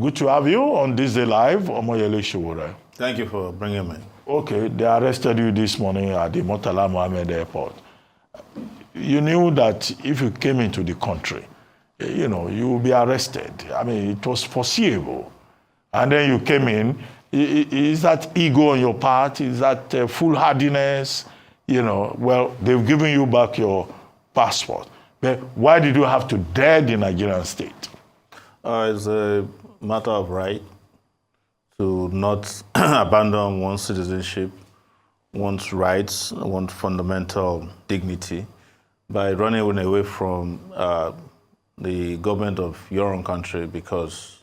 Good to have you on This Day Live, Omoyele Sowore. Thank you for bringing me. Okay, they arrested you this morning at the Murtala Mohammed Airport. You knew that if you came into the country, you would be arrested. I mean, it was foreseeable. And then you came in. Is that ego on your part? Is that foolhardiness? Well, they've given you back your passport. But why did you have to dare the Nigerian state? It's a matter of right to not abandon one's citizenship, one's rights, one's fundamental dignity by running away from the government of your own country because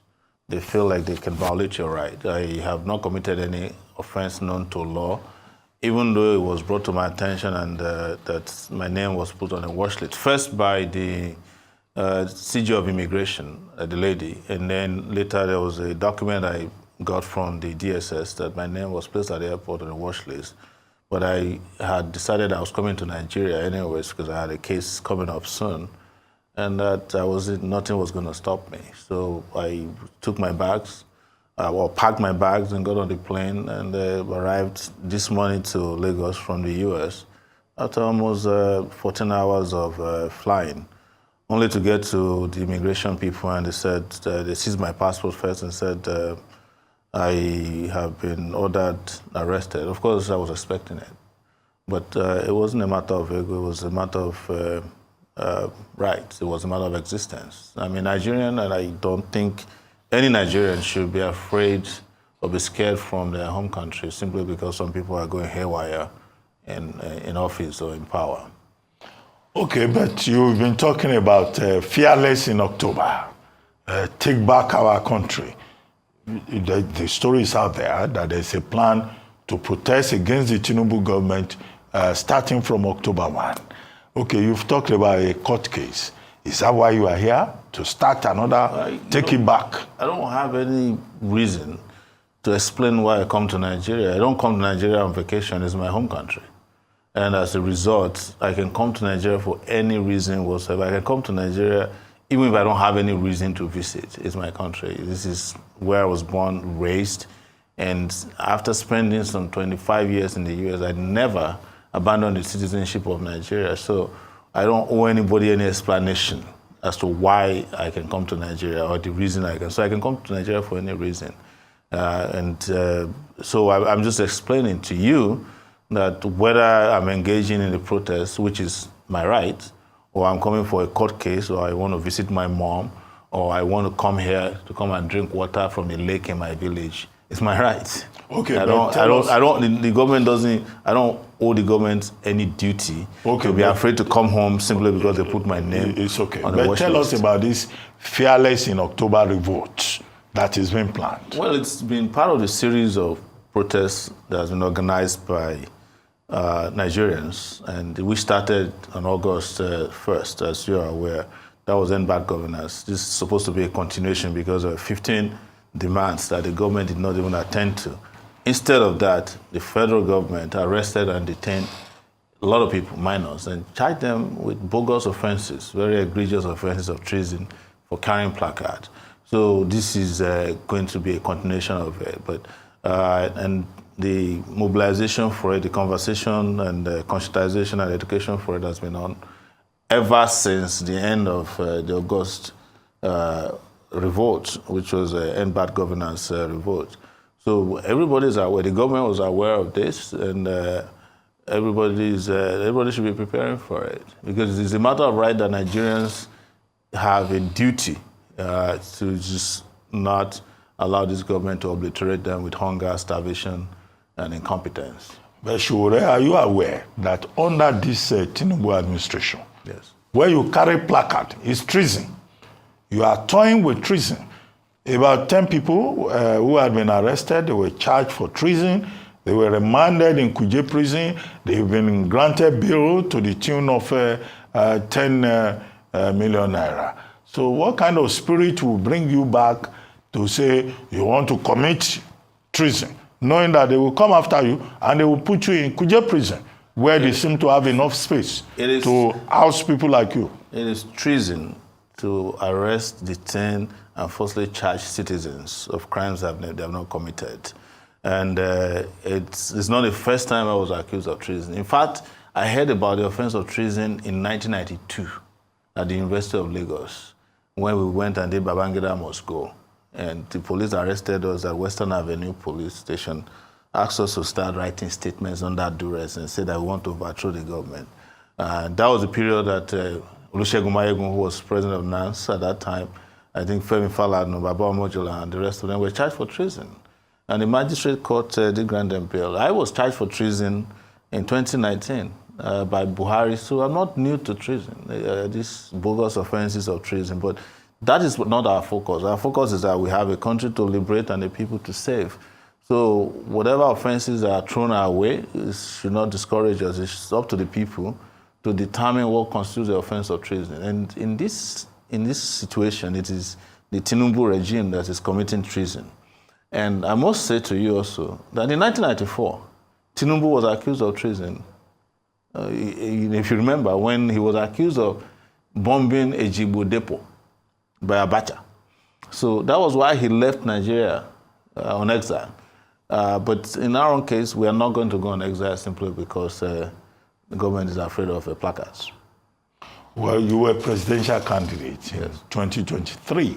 they feel like they can violate your right. I have not committed any offense known to law, even though it was brought to my attention and that my name was put on a watch list. First by the CG of Immigration, the lady, and then later there was a document I got from the DSS that my name was placed at the airport on a watch list. But I had decided I was coming to Nigeria anyways because I had a case coming up soon, and that nothing was going to stop me. So I took my bags, packed my bags and got on the plane and arrived this morning to Lagos from the US after almost 14 hours of flying, only to get to the immigration people and they said, they seized my passport first and said, I have been ordered arrested. Of course, I was expecting it. But it wasn't a matter of ego, it was a matter of rights. It was a matter of existence. I'm a Nigerian, and I don't think any Nigerian should be afraid or be scared from their home country simply because some people are going haywire in office or in power. Okay, but you've been talking about fearless in October, take back our country. The story is out there that there's a plan to protest against the Tinubu government starting from October 1. Okay, you've talked about a court case. Is that why you are here? To start another, take it back? I don't have any reason to explain why I come to Nigeria. I don't come to Nigeria on vacation. It's my home country. And as a result, I can come to Nigeria for any reason whatsoever. I can come to Nigeria even if I don't have any reason to visit. It's my country. This is where I was born, raised. And after spending some 25 years in the US, I never abandoned the citizenship of Nigeria. So I don't owe anybody any explanation as to why I can come to Nigeria or the reason I can. So I can come to Nigeria for any reason. So I'm just explaining to you that whether I'm engaging in the protest, which is my right, or I'm coming for a court case, or I want to visit my mom, or I want to come here to come and drink water from the lake in my village, it's my right. Okay, the government doesn't, I don't owe the government any duty to be afraid to come home simply because they put my name it's okay. on the watch list. Tell us about this fearless in October revolt that is being planned. Well, it's been part of the series of protests that has been organized by Nigerians, and we started on August 1st, as you are aware. That was End Bad Governance. This is supposed to be a continuation because of 15 demands that the government did not even attend to. Instead of that, the federal government arrested and detained a lot of people, minors, and charged them with bogus offenses, very egregious offenses of treason for carrying placards. So this is going to be a continuation of it. And the mobilization for it, the conversation and the conscientization and education for it has been on ever since the end of the August revolt, which was End Bad Governance revolt. So everybody's aware, the government was aware of this, and everybody should be preparing for it. Because it's a matter of right that Nigerians have a duty to just not allow this government to obliterate them with hunger, starvation, and incompetence. But Sowore, are you aware that under this Tinubu administration, yes, where you carry placard is treason? You are toying with treason. About 10 people who had been arrested, they were charged for treason. They were remanded in Kuje prison. They've been granted bail to the tune of 10 million naira. So what kind of spirit will bring you back to say you want to commit treason, knowing that they will come after you and they will put you in Kuje prison, where they seem to have enough space to house people like you? It is treason to arrest, detain, and falsely charge citizens of crimes they have not committed. And it's not the first time I was accused of treason. In fact, I heard about the offense of treason in 1992 at the University of Lagos, when we went and did Babangida Must Go. And the police arrested us at Western Avenue Police Station, asked us to start writing statements under duress and said that we want to overthrow the government. That was the period that Olusegun Mayegun, who was president of NANS at that time, I think Femi Falana, Baba Omojola, and the rest of them were charged for treason. And the magistrate court did grant them bail. I was charged for treason in 2019 by Buhari, so I'm not new to treason, these bogus offenses of treason, but that is not our focus. Our focus is that we have a country to liberate and a people to save. So whatever offenses are thrown our way, it should not discourage us. It's up to the people to determine what constitutes the offense of treason. And in this situation, it is the Tinubu regime that is committing treason. And I must say to you also that in 1994, Tinubu was accused of treason. If you remember, when he was accused of bombing a Ejigbo depot by Abacha. So that was why he left Nigeria on exile. But in our own case, we are not going to go on exile simply because the government is afraid of placards. Well, you were presidential candidate in 2023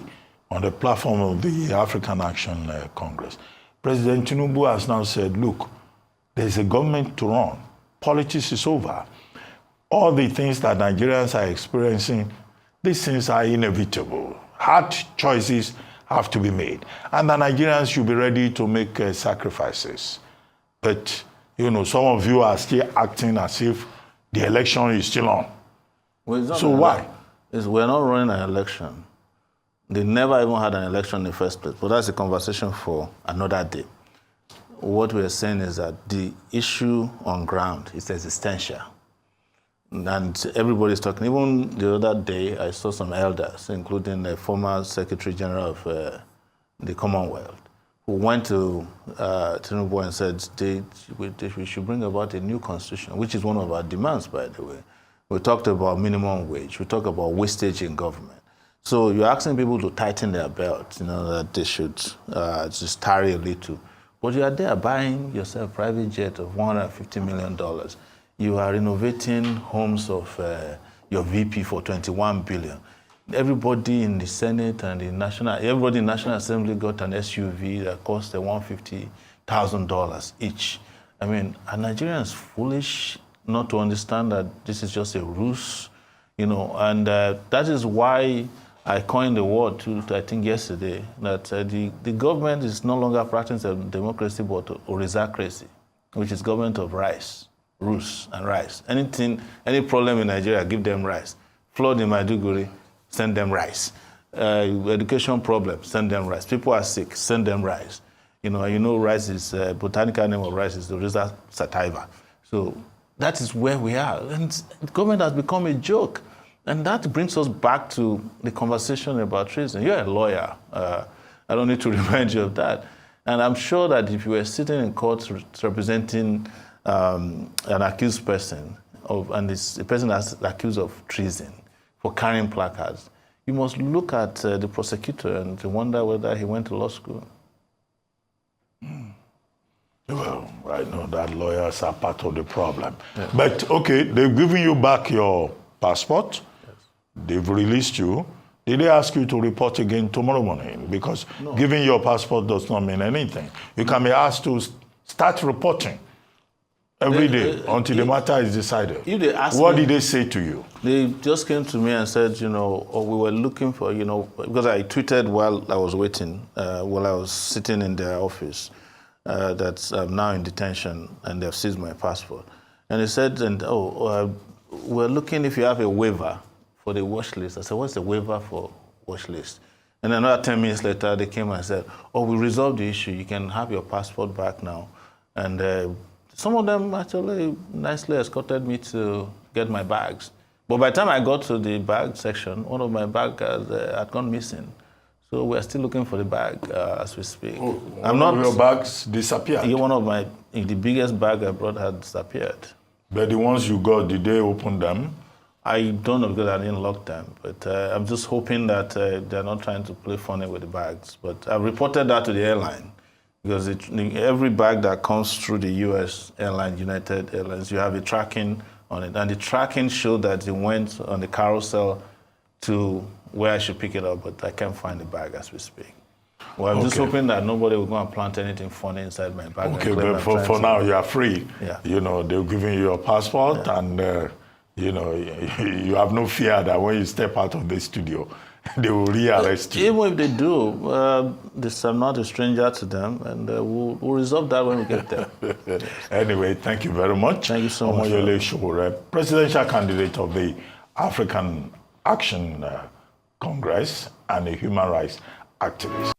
on the platform of the African Action Congress. President Tinubu has now said, look, there's a government to run. Politics is over. All the things that Nigerians are experiencing, these things are inevitable. Hard choices have to be made. And the Nigerians should be ready to make sacrifices. But, you know, some of you are still acting as if the election is still on. Well, so why? We're not running an election. They never even had an election in the first place. But that's a conversation for another day. What we're saying is that the issue on ground is existential. And everybody's talking. Even the other day, I saw some elders, including the former Secretary General of the Commonwealth, who went to Tinubu and said we should bring about a new constitution, which is one of our demands, by the way. We talked about minimum wage. We talked about wastage in government. So you're asking people to tighten their belts, you know, that they should just tarry a little. But you are there buying yourself a private jet of $150 million. You are renovating homes of your VP for $21 billion. Everybody in the Senate and everybody in the National Assembly got an SUV that cost $150,000 each. I mean, are Nigerians foolish not to understand that this is just a ruse? You know, and that is why I coined the word, I think yesterday, that the government is no longer practicing democracy but orisacracy, which is government of rice, ruse and rice. Any problem in Nigeria, give them rice. Flood in Maiduguri, send them rice. Education problem, send them rice. People are sick, send them rice. You know, rice is, botanical name of rice is the Rhiza sativa. So that is where we are. And the government has become a joke. And that brings us back to the conversation about treason. You're a lawyer. I don't need to remind you of that. And I'm sure that if you were sitting in court representing an accused person, and it's a person that's accused of treason for carrying placards, you must look at the prosecutor and wonder whether he went to law school. Well, I know that lawyers are part of the problem. Yeah. But, okay, they've given you back your passport. They've released you. Did they ask you to report again tomorrow morning? Because giving your passport does not mean anything. You can be asked to start reporting every day until the matter is decided. What did they say to you? They just came to me and said, we were looking for, because I tweeted while I was waiting, while I was sitting in their office, that I'm now in detention and they've seized my passport. And they said, we're looking if you have a waiver for the watch list. I said, what's the waiver for watch list? And another 10 minutes later, they came and said, we resolved the issue. You can have your passport back now. And some of them actually nicely escorted me to get my bags. But by the time I got to the bag section, one of my bags had gone missing. So we're still looking for the bag as we speak. One of your bags disappeared? One of the biggest bag I brought had disappeared. But the ones you got, did they open them? I don't know because I didn't lock them, but I'm just hoping that they're not trying to play funny with the bags. But I've reported that to the airline because every bag that comes through the U.S. airline, United Airlines, you have a tracking on it. And the tracking showed that it went on the carousel to where I should pick it up, but I can't find the bag as we speak. Well, I'm just hoping that nobody will go and plant anything funny inside my bag. Okay, but for now, you are free. Yeah. You know, they're giving you your passport, and, you know, you have no fear that when you step out of the studio, they will rearrest you. Even if they do, I'm not a stranger to them, and we'll resolve that when we get there. Anyway, thank you very much. Thank you so much. Sowore, presidential candidate of the African Action Congress and a human rights activist.